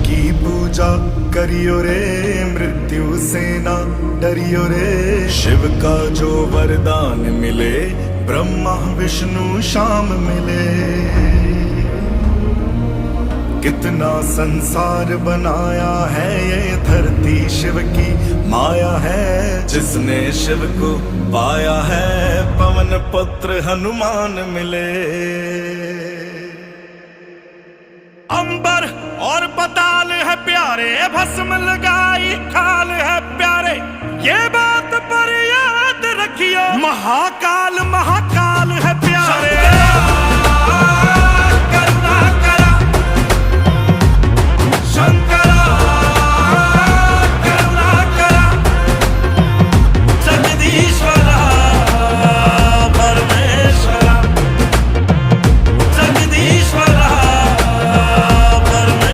की पूजा करियो रे, मृत्यु से ना डरियो रे। शिव का जो वरदान मिले, ब्रह्मा विष्णु शाम मिले। कितना संसार बनाया है, ये धरती शिव की माया है। जिसने शिव को पाया है, पवन पुत्र हनुमान मिले। अंबर और पताल है प्यारे, भस्म लगाई खाल है प्यारे। ये बात पर याद रखियो, महाकाल महाकाल